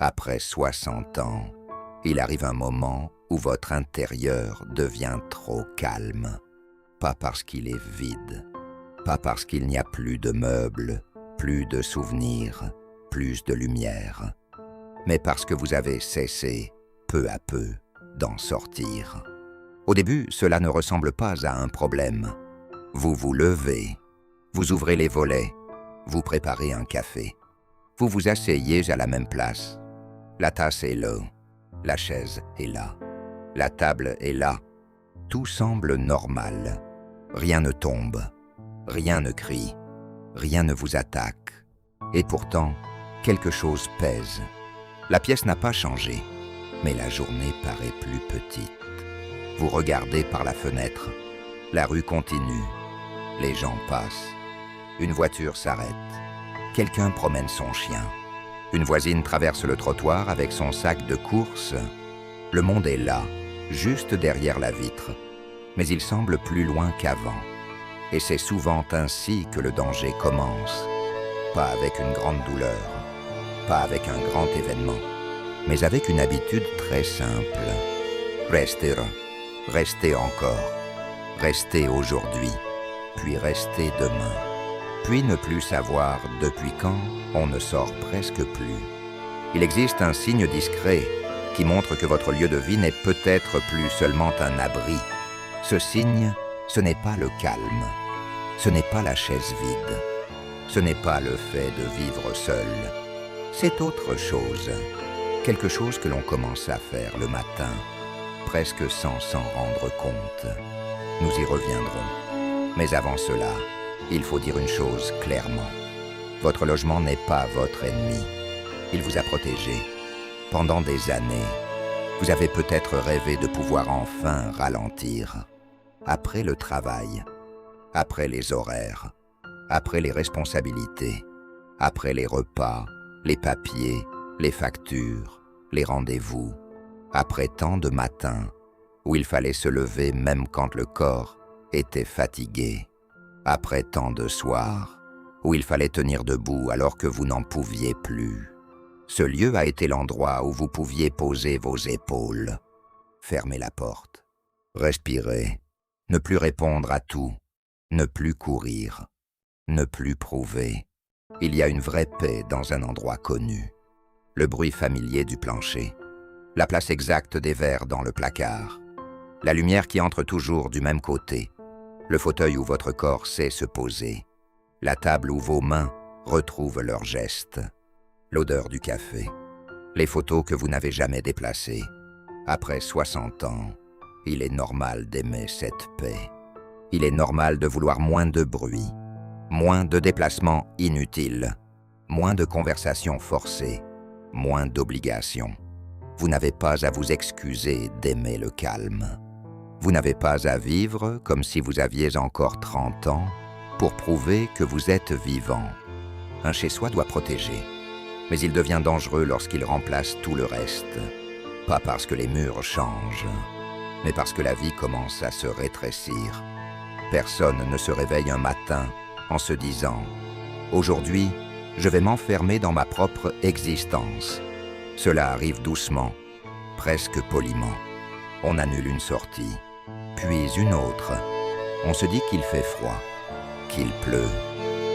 Après 60 ans, il arrive un moment où votre intérieur devient trop calme. Pas parce qu'il est vide, pas parce qu'il n'y a plus de meubles, plus de souvenirs, plus de lumière, mais parce que vous avez cessé, peu à peu, d'en sortir. Au début, cela ne ressemble pas à un problème. Vous vous levez, vous ouvrez les volets, vous préparez un café. Vous vous asseyez à la même place. La tasse est là, la chaise est là, la table est là. Tout semble normal. Rien ne tombe, rien ne crie, rien ne vous attaque. Et pourtant, quelque chose pèse. La pièce n'a pas changé, mais la journée paraît plus petite. Vous regardez par la fenêtre. La rue continue. Les gens passent. Une voiture s'arrête. Quelqu'un promène son chien. Une voisine traverse le trottoir avec son sac de courses. Le monde est là, juste derrière la vitre, mais il semble plus loin qu'avant. Et c'est souvent ainsi que le danger commence. Pas avec une grande douleur, pas avec un grand événement, mais avec une habitude très simple. Rester, rester encore, rester aujourd'hui, puis rester demain. Puis ne plus savoir depuis quand on ne sort presque plus. Il existe un signe discret qui montre que votre lieu de vie n'est peut-être plus seulement un abri. Ce signe, ce n'est pas le calme, ce n'est pas la chaise vide, ce n'est pas le fait de vivre seul. C'est autre chose, quelque chose que l'on commence à faire le matin, presque sans s'en rendre compte. Nous y reviendrons. Mais avant cela, il faut dire une chose clairement. Votre logement n'est pas votre ennemi. Il vous a protégé. Pendant des années, vous avez peut-être rêvé de pouvoir enfin ralentir. Après le travail, après les horaires, après les responsabilités, après les repas, les papiers, les factures, les rendez-vous, après tant de matins où il fallait se lever même quand le corps était fatigué, après tant de soirs où il fallait tenir debout alors que vous n'en pouviez plus. Ce lieu a été l'endroit où vous pouviez poser vos épaules, fermer la porte, respirer, ne plus répondre à tout, ne plus courir, ne plus prouver. Il y a une vraie paix dans un endroit connu. Le bruit familier du plancher, la place exacte des verres dans le placard, la lumière qui entre toujours du même côté, le fauteuil où votre corps sait se poser, la table où vos mains retrouvent leurs gestes, l'odeur du café, les photos que vous n'avez jamais déplacées. Après 60 ans, il est normal d'aimer cette paix. Il est normal de vouloir moins de bruit, moins de déplacements inutiles, moins de conversations forcées, moins d'obligations. Vous n'avez pas à vous excuser d'aimer le calme. Vous n'avez pas à vivre comme si vous aviez encore 30 ans pour prouver que vous êtes vivant. Un chez-soi doit protéger, mais il devient dangereux lorsqu'il remplace tout le reste. Pas parce que les murs changent, mais parce que la vie commence à se rétrécir. Personne ne se réveille un matin en se disant « Aujourd'hui, je vais m'enfermer dans ma propre existence ». Cela arrive doucement, presque poliment. On annule une sortie, puis une autre. On se dit qu'il fait froid, qu'il pleut,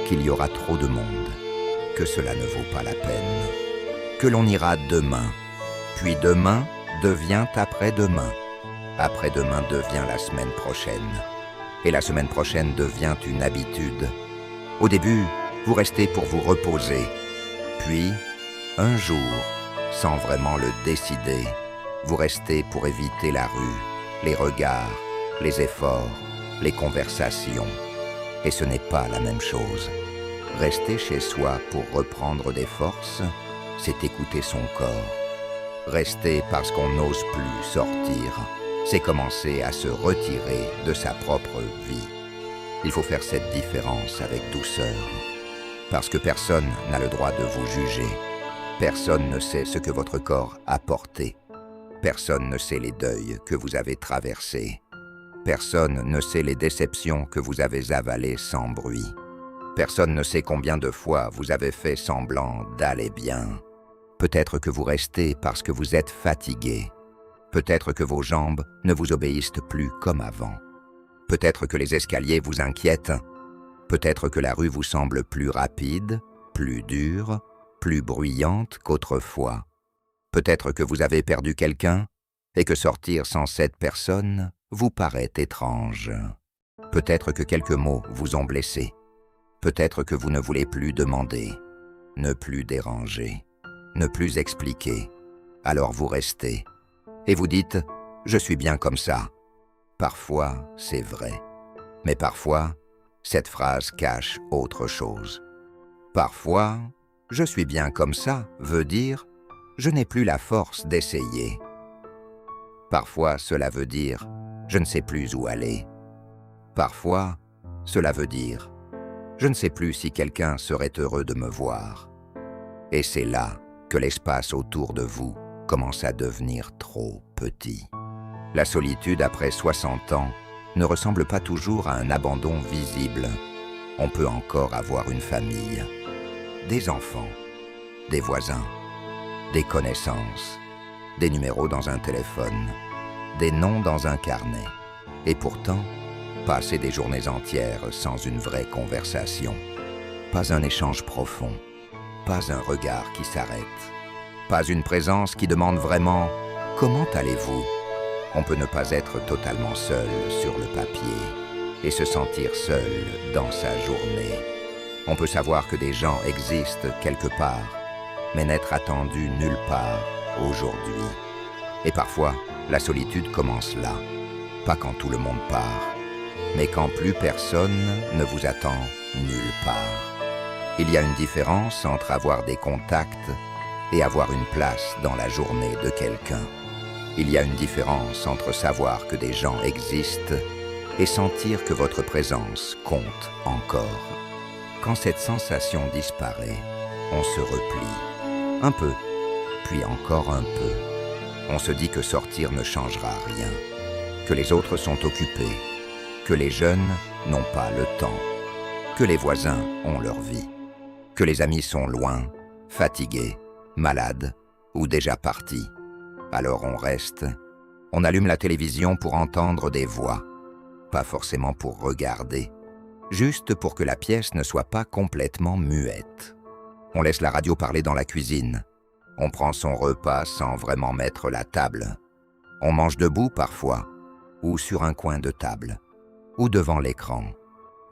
qu'il y aura trop de monde, que cela ne vaut pas la peine, que l'on ira demain, puis demain devient après-demain, après-demain devient la semaine prochaine, et la semaine prochaine devient une habitude. Au début, vous restez pour vous reposer, puis, un jour, sans vraiment le décider, vous restez pour éviter la rue, les regards, les efforts, les conversations. Et ce n'est pas la même chose. Rester chez soi pour reprendre des forces, c'est écouter son corps. Rester parce qu'on n'ose plus sortir, c'est commencer à se retirer de sa propre vie. Il faut faire cette différence avec douceur, parce que personne n'a le droit de vous juger. Personne ne sait ce que votre corps a porté. Personne ne sait les deuils que vous avez traversés. Personne ne sait les déceptions que vous avez avalées sans bruit. Personne ne sait combien de fois vous avez fait semblant d'aller bien. Peut-être que vous restez parce que vous êtes fatigué. Peut-être que vos jambes ne vous obéissent plus comme avant. Peut-être que les escaliers vous inquiètent. Peut-être que la rue vous semble plus rapide, plus dure, plus bruyante qu'autrefois. Peut-être que vous avez perdu quelqu'un et que sortir sans cette personne vous paraît étrange. Peut-être que quelques mots vous ont blessé. Peut-être que vous ne voulez plus demander, ne plus déranger, ne plus expliquer. Alors vous restez et vous dites « je suis bien comme ça ». Parfois, c'est vrai. Mais parfois, cette phrase cache autre chose. Parfois, « je suis bien comme ça » veut dire « je n'ai plus la force d'essayer ». Parfois, cela veut dire « je ne sais plus où aller ». Parfois, cela veut dire « je ne sais plus si quelqu'un serait heureux de me voir ». Et c'est là que l'espace autour de vous commence à devenir trop petit. La solitude après 60 ans ne ressemble pas toujours à un abandon visible. On peut encore avoir une famille, des enfants, des voisins, des connaissances, des numéros dans un téléphone, des noms dans un carnet. Et pourtant, passer des journées entières sans une vraie conversation, pas un échange profond, pas un regard qui s'arrête, pas une présence qui demande vraiment « Comment allez-vous » On peut ne pas être totalement seul sur le papier et se sentir seul dans sa journée. On peut savoir que des gens existent quelque part, mais n'être attendu nulle part aujourd'hui. Et parfois, la solitude commence là, pas quand tout le monde part, mais quand plus personne ne vous attend nulle part. Il y a une différence entre avoir des contacts et avoir une place dans la journée de quelqu'un. Il y a une différence entre savoir que des gens existent et sentir que votre présence compte encore. Quand cette sensation disparaît, on se replie, un peu, puis encore un peu. On se dit que sortir ne changera rien, que les autres sont occupés, que les jeunes n'ont pas le temps, que les voisins ont leur vie, que les amis sont loin, fatigués, malades ou déjà partis. Alors on reste, on allume la télévision pour entendre des voix, pas forcément pour regarder, juste pour que la pièce ne soit pas complètement muette. On laisse la radio parler dans la cuisine, on prend son repas sans vraiment mettre la table. On mange debout parfois, ou sur un coin de table, ou devant l'écran.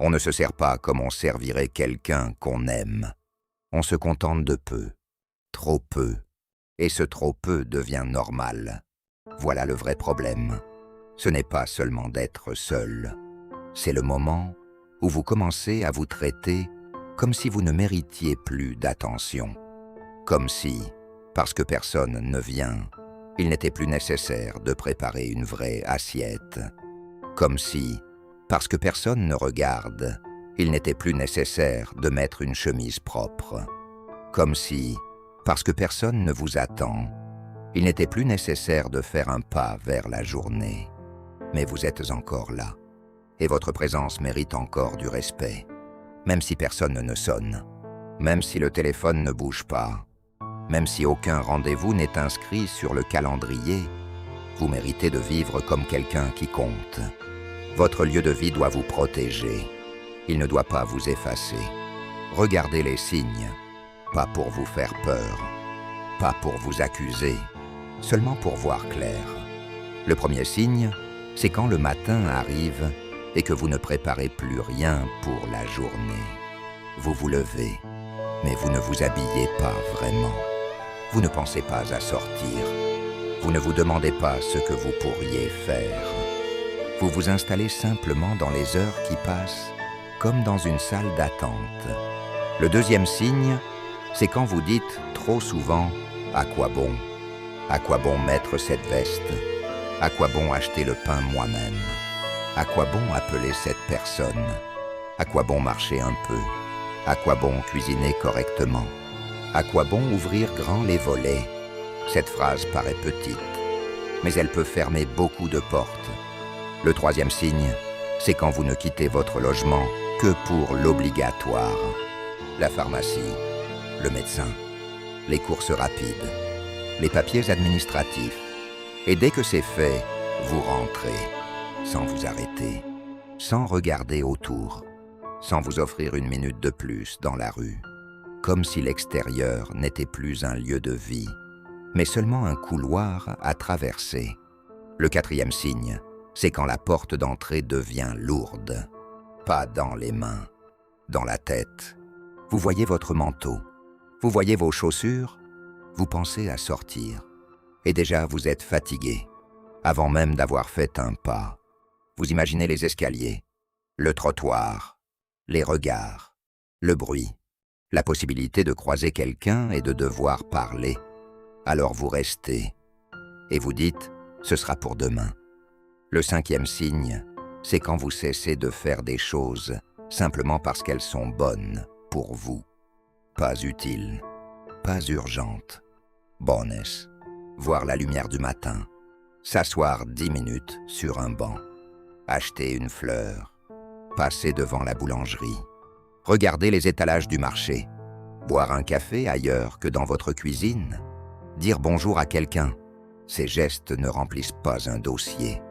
On ne se sert pas comme on servirait quelqu'un qu'on aime. On se contente de peu, trop peu. Et ce trop peu devient normal. Voilà le vrai problème. Ce n'est pas seulement d'être seul. C'est le moment où vous commencez à vous traiter comme si vous ne méritiez plus d'attention. Comme si, parce que personne ne vient, il n'était plus nécessaire de préparer une vraie assiette. Comme si, parce que personne ne regarde, il n'était plus nécessaire de mettre une chemise propre. Comme si, parce que personne ne vous attend, il n'était plus nécessaire de faire un pas vers la journée. Mais vous êtes encore là, et votre présence mérite encore du respect, même si personne ne sonne, même si le téléphone ne bouge pas, même si aucun rendez-vous n'est inscrit sur le calendrier. Vous méritez de vivre comme quelqu'un qui compte. Votre lieu de vie doit vous protéger, il ne doit pas vous effacer. Regardez les signes. Pas pour vous faire peur, pas pour vous accuser, seulement pour voir clair. Le premier signe, c'est quand le matin arrive et que vous ne préparez plus rien pour la journée. Vous vous levez, mais vous ne vous habillez pas vraiment. Vous ne pensez pas à sortir. Vous ne vous demandez pas ce que vous pourriez faire. Vous vous installez simplement dans les heures qui passent, comme dans une salle d'attente. Le deuxième signe, c'est quand vous dites trop souvent « à quoi bon ?» À quoi bon mettre cette veste? À quoi bon acheter le pain moi-même? À quoi bon appeler cette personne? À quoi bon marcher un peu? À quoi bon cuisiner correctement? À quoi bon ouvrir grand les volets? Cette phrase paraît petite, mais elle peut fermer beaucoup de portes. Le troisième signe, c'est quand vous ne quittez votre logement que pour l'obligatoire. La pharmacie, le médecin, les courses rapides, les papiers administratifs. Et dès que c'est fait, vous rentrez, sans vous arrêter, sans regarder autour, sans vous offrir une minute de plus dans la rue, comme si l'extérieur n'était plus un lieu de vie, mais seulement un couloir à traverser. Le quatrième signe, c'est quand la porte d'entrée devient lourde, pas dans les mains, dans la tête. Vous voyez votre manteau, vous voyez vos chaussures, vous pensez à sortir, et déjà vous êtes fatigué, avant même d'avoir fait un pas. Vous imaginez les escaliers, le trottoir, les regards, le bruit, la possibilité de croiser quelqu'un et de devoir parler. Alors vous restez, et vous dites « ce sera pour demain ». Le cinquième signe, c'est quand vous cessez de faire des choses simplement parce qu'elles sont bonnes pour vous. Pas utiles, pas urgentes. Bonnes. Voir la lumière du matin, s'asseoir 10 minutes sur un banc, acheter une fleur, passer devant la boulangerie, regarder les étalages du marché, boire un café ailleurs que dans votre cuisine, dire bonjour à quelqu'un. Ces gestes ne remplissent pas un dossier.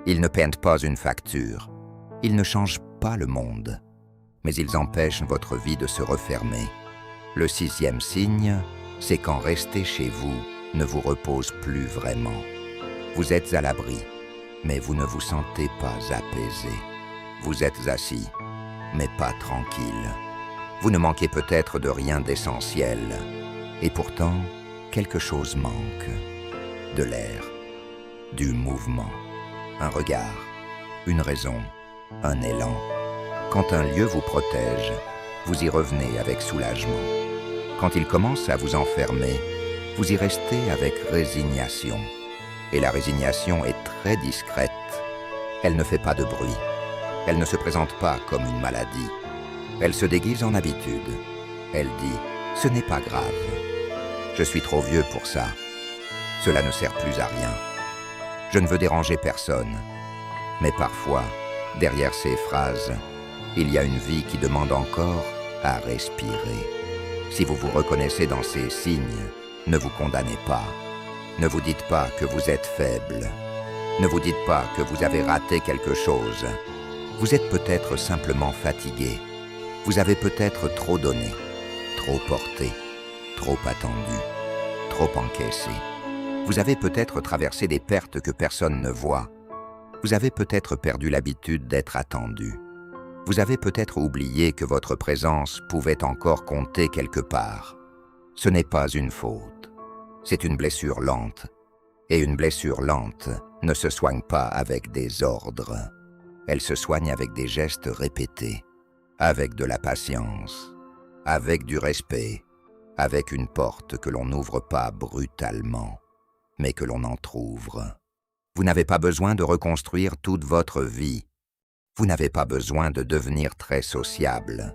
Ils ne peignent pas une facture. Ils ne changent pas le monde. Mais ils empêchent votre vie de se refermer. Le sixième signe, c'est quand rester chez vous ne vous repose plus vraiment. Vous êtes à l'abri, mais vous ne vous sentez pas apaisé. Vous êtes assis, mais pas tranquille. Vous ne manquez peut-être de rien d'essentiel. Et pourtant, quelque chose manque. De l'air, du mouvement, un regard, une raison, un élan. Quand un lieu vous protège, vous y revenez avec soulagement. Quand il commence à vous enfermer, vous y restez avec résignation. Et la résignation est très discrète. Elle ne fait pas de bruit. Elle ne se présente pas comme une maladie. Elle se déguise en habitude. Elle dit « ce n'est pas grave. Je suis trop vieux pour ça. Cela ne sert plus à rien. Je ne veux déranger personne. » Mais parfois, derrière ces phrases, il y a une vie qui demande encore à respirer. Si vous vous reconnaissez dans ces signes, ne vous condamnez pas. Ne vous dites pas que vous êtes faible. Ne vous dites pas que vous avez raté quelque chose. Vous êtes peut-être simplement fatigué. Vous avez peut-être trop donné, trop porté, trop attendu, trop encaissé. Vous avez peut-être traversé des pertes que personne ne voit. Vous avez peut-être perdu l'habitude d'être attendu. Vous avez peut-être oublié que votre présence pouvait encore compter quelque part. Ce n'est pas une faute. C'est une blessure lente. Et une blessure lente ne se soigne pas avec des ordres. Elle se soigne avec des gestes répétés, avec de la patience, avec du respect, avec une porte que l'on n'ouvre pas brutalement, mais que l'on entr'ouvre. Vous n'avez pas besoin de reconstruire toute votre vie. Vous n'avez pas besoin de devenir très sociable.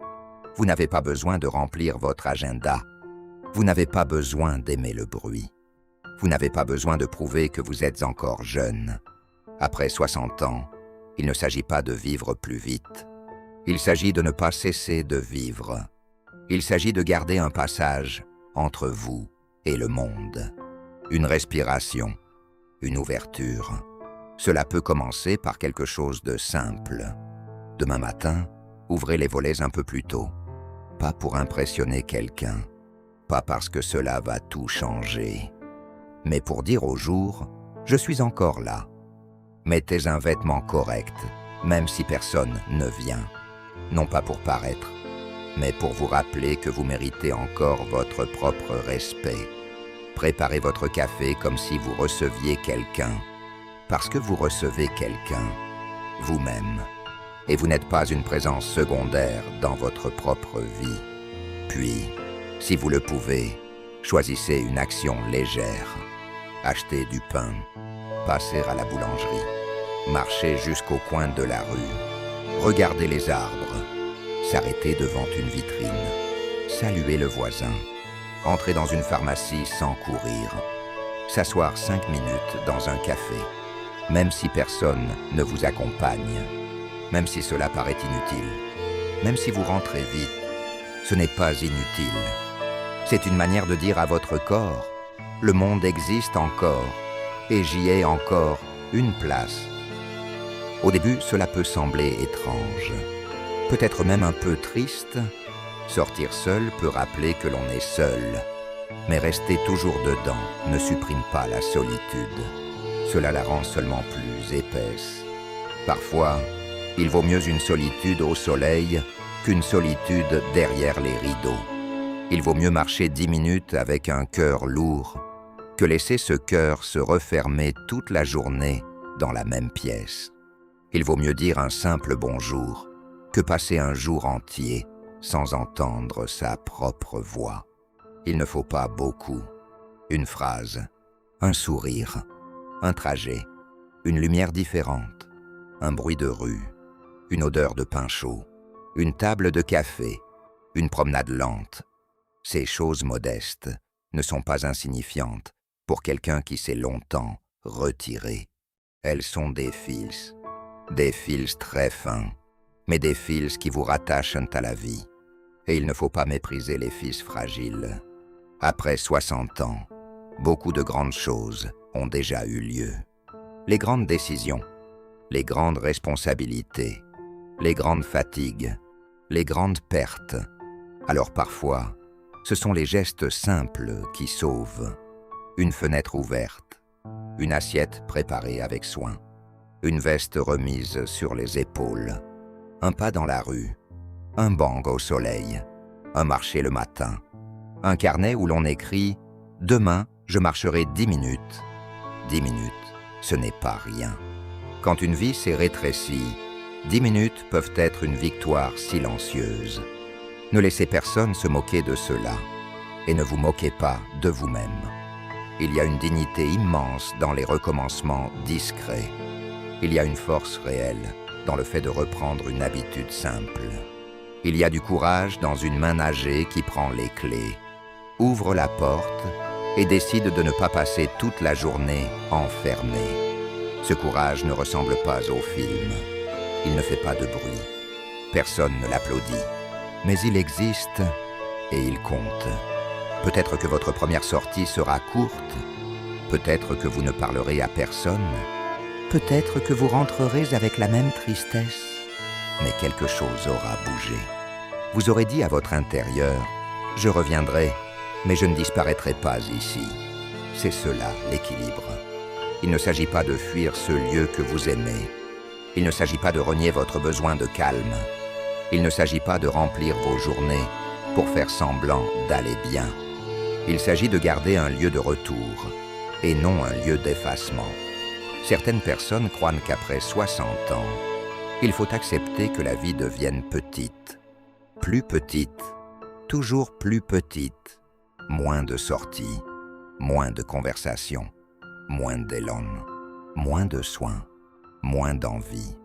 Vous n'avez pas besoin de remplir votre agenda. Vous n'avez pas besoin d'aimer le bruit. Vous n'avez pas besoin de prouver que vous êtes encore jeune. Après 60 ans, il ne s'agit pas de vivre plus vite. Il s'agit de ne pas cesser de vivre. Il s'agit de garder un passage entre vous et le monde. Une respiration, une ouverture. Cela peut commencer par quelque chose de simple. Demain matin, ouvrez les volets un peu plus tôt. Pas pour impressionner quelqu'un, pas parce que cela va tout changer, mais pour dire au jour « je suis encore là ». Mettez un vêtement correct, même si personne ne vient. Non pas pour paraître, mais pour vous rappeler que vous méritez encore votre propre respect. Préparez votre café comme si vous receviez quelqu'un, parce que vous recevez quelqu'un, vous-même, et vous n'êtes pas une présence secondaire dans votre propre vie. Puis, si vous le pouvez, choisissez une action légère. Achetez du pain, passer à la boulangerie, marcher jusqu'au coin de la rue, regarder les arbres, s'arrêter devant une vitrine, saluer le voisin, entrer dans une pharmacie sans courir, s'asseoir 5 minutes dans un café, même si personne ne vous accompagne, même si cela paraît inutile, même si vous rentrez vite, ce n'est pas inutile. C'est une manière de dire à votre corps, le monde existe encore, et j'y ai encore une place. Au début, cela peut sembler étrange, peut-être même un peu triste. Sortir seul peut rappeler que l'on est seul, mais rester toujours dedans ne supprime pas la solitude. Cela la rend seulement plus épaisse. Parfois, il vaut mieux une solitude au soleil qu'une solitude derrière les rideaux. Il vaut mieux marcher 10 minutes avec un cœur lourd que laisser ce cœur se refermer toute la journée dans la même pièce. Il vaut mieux dire un simple bonjour que passer un jour entier sans entendre sa propre voix. Il ne faut pas beaucoup. Une phrase, un sourire, un trajet, une lumière différente, un bruit de rue, une odeur de pain chaud, une table de café, une promenade lente. Ces choses modestes ne sont pas insignifiantes pour quelqu'un qui s'est longtemps retiré. Elles sont des fils très fins, mais des fils qui vous rattachent à la vie. Et il ne faut pas mépriser les fils fragiles. Après 60 ans, beaucoup de grandes choses ont déjà eu lieu. Les grandes décisions, les grandes responsabilités, les grandes fatigues, les grandes pertes. Alors parfois, ce sont les gestes simples qui sauvent. Une fenêtre ouverte, une assiette préparée avec soin, une veste remise sur les épaules, un pas dans la rue, un bang au soleil, un marché le matin, un carnet où l'on écrit « Demain, je marcherai 10 minutes ». 10 minutes, ce n'est pas rien. Quand une vie s'est rétrécie, 10 minutes peuvent être une victoire silencieuse. Ne laissez personne se moquer de cela, et ne vous moquez pas de vous-même. Il y a une dignité immense dans les recommencements discrets. Il y a une force réelle dans le fait de reprendre une habitude simple. Il y a du courage dans une main nagée qui prend les clés, ouvre la porte et décide de ne pas passer toute la journée enfermé. Ce courage ne ressemble pas au film. Il ne fait pas de bruit. Personne ne l'applaudit. Mais il existe et il compte. Peut-être que votre première sortie sera courte. Peut-être que vous ne parlerez à personne. Peut-être que vous rentrerez avec la même tristesse. Mais quelque chose aura bougé. Vous aurez dit à votre intérieur « Je reviendrai, mais je ne disparaîtrai pas ici ». C'est cela, l'équilibre. Il ne s'agit pas de fuir ce lieu que vous aimez. Il ne s'agit pas de renier votre besoin de calme. Il ne s'agit pas de remplir vos journées pour faire semblant d'aller bien. Il s'agit de garder un lieu de retour et non un lieu d'effacement. Certaines personnes croient qu'après 60 ans, il faut accepter que la vie devienne petite, toujours plus petite, moins de sorties, moins de conversations, moins d'élan, moins de soins, moins d'envie.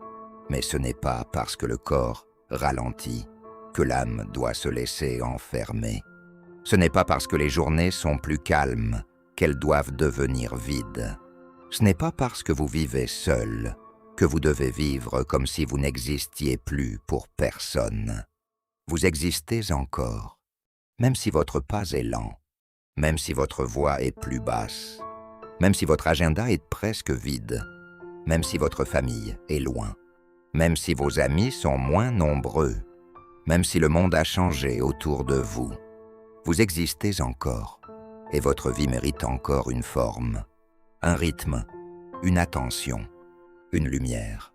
Mais ce n'est pas parce que le corps ralentit que l'âme doit se laisser enfermer. Ce n'est pas parce que les journées sont plus calmes qu'elles doivent devenir vides. Ce n'est pas parce que vous vivez seul que vous devez vivre comme si vous n'existiez plus pour personne. Vous existez encore, même si votre pas est lent, même si votre voix est plus basse, même si votre agenda est presque vide, même si votre famille est loin, même si vos amis sont moins nombreux, même si le monde a changé autour de vous. Vous existez encore, et votre vie mérite encore une forme, un rythme, une attention, une lumière.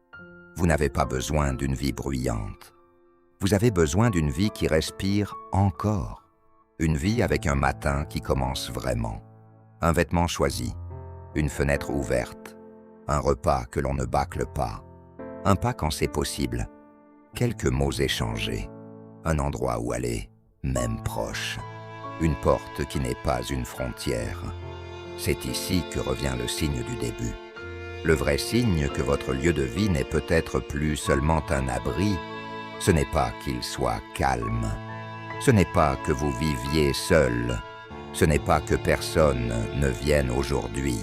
Vous n'avez pas besoin d'une vie bruyante. Vous avez besoin d'une vie qui respire encore. Une vie avec un matin qui commence vraiment. Un vêtement choisi, une fenêtre ouverte, un repas que l'on ne bâcle pas, un pas quand c'est possible, quelques mots échangés, un endroit où aller, même proche, une porte qui n'est pas une frontière. C'est ici que revient le signe du début. Le vrai signe que votre lieu de vie n'est peut-être plus seulement un abri, ce n'est pas qu'il soit calme. Ce n'est pas que vous viviez seul. Ce n'est pas que personne ne vienne aujourd'hui.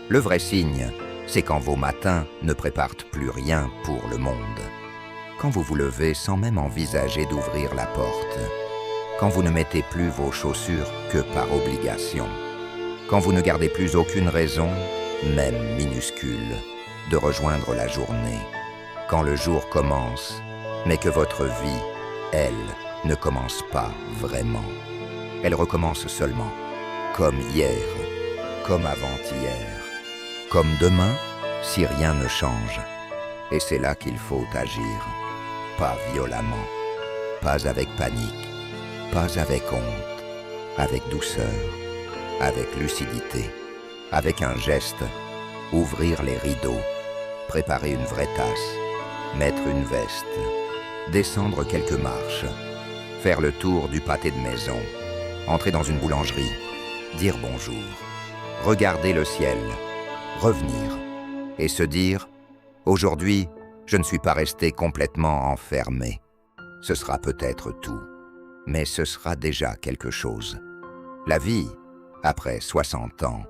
Le vrai signe, c'est quand vos matins ne préparent plus rien pour le monde. Quand vous vous levez sans même envisager d'ouvrir la porte. quand vous ne mettez plus vos chaussures que par obligation, quand vous ne gardez plus aucune raison, même minuscule, de rejoindre la journée, quand le jour commence, mais que votre vie, elle, ne commence pas vraiment. Elle recommence seulement, comme hier, comme avant-hier, comme demain, si rien ne change. Et c'est là qu'il faut agir, pas violemment, pas avec panique, pas avec honte, avec douceur, avec lucidité, avec un geste, ouvrir les rideaux, préparer une vraie tasse, mettre une veste, descendre quelques marches, faire le tour du pâté de maison, entrer dans une boulangerie, dire bonjour, regarder le ciel, revenir et se dire « Aujourd'hui, je ne suis pas resté complètement enfermé. Ce sera peut-être tout, mais ce sera déjà quelque chose. » La vie, après 60 ans,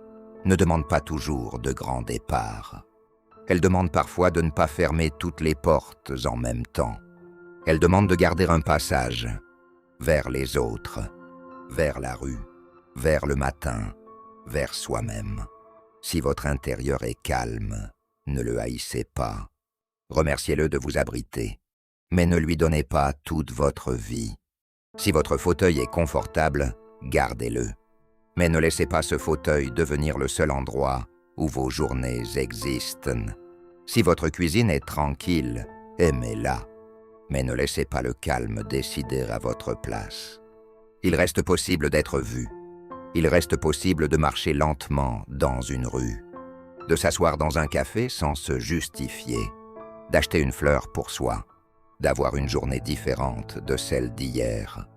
ne demande pas toujours de grands départs. Elle demande parfois de ne pas fermer toutes les portes en même temps. Elle demande de garder un passage vers les autres, vers la rue, vers le matin, vers soi-même. Si votre intérieur est calme, ne le haïssez pas. Remerciez-le de vous abriter, mais ne lui donnez pas toute votre vie. Si votre fauteuil est confortable, gardez-le. Mais ne laissez pas ce fauteuil devenir le seul endroit où vos journées existent. Si votre cuisine est tranquille, aimez-la. Mais ne laissez pas le calme décider à votre place. Il reste possible d'être vu. Il reste possible de marcher lentement dans une rue, de s'asseoir dans un café sans se justifier, d'acheter une fleur pour soi, d'avoir une journée différente de celle d'hier.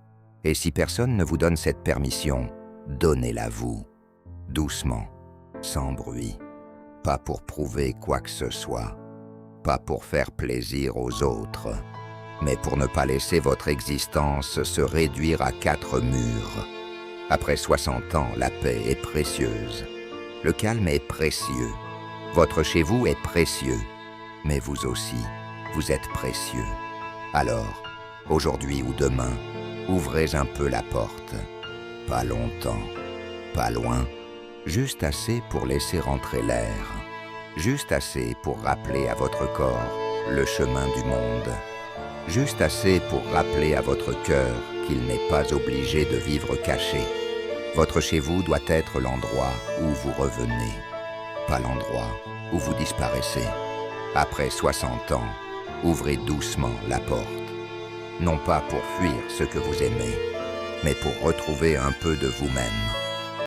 Et si personne ne vous donne cette permission, donnez-la vous, doucement, sans bruit, pas pour prouver quoi que ce soit, pas pour faire plaisir aux autres, mais pour ne pas laisser votre existence se réduire à 4 murs. Après 60 ans, la paix est précieuse. Le calme est précieux. Votre chez-vous est précieux. Mais vous aussi, vous êtes précieux. Alors, aujourd'hui ou demain, ouvrez un peu la porte. Pas longtemps, pas loin, juste assez pour laisser rentrer l'air. Juste assez pour rappeler à votre corps le chemin du monde. Juste assez pour rappeler à votre cœur qu'il n'est pas obligé de vivre caché. Votre chez-vous doit être l'endroit où vous revenez, pas l'endroit où vous disparaissez. Après 60 ans, ouvrez doucement la porte. Non pas pour fuir ce que vous aimez, mais pour retrouver un peu de vous-même.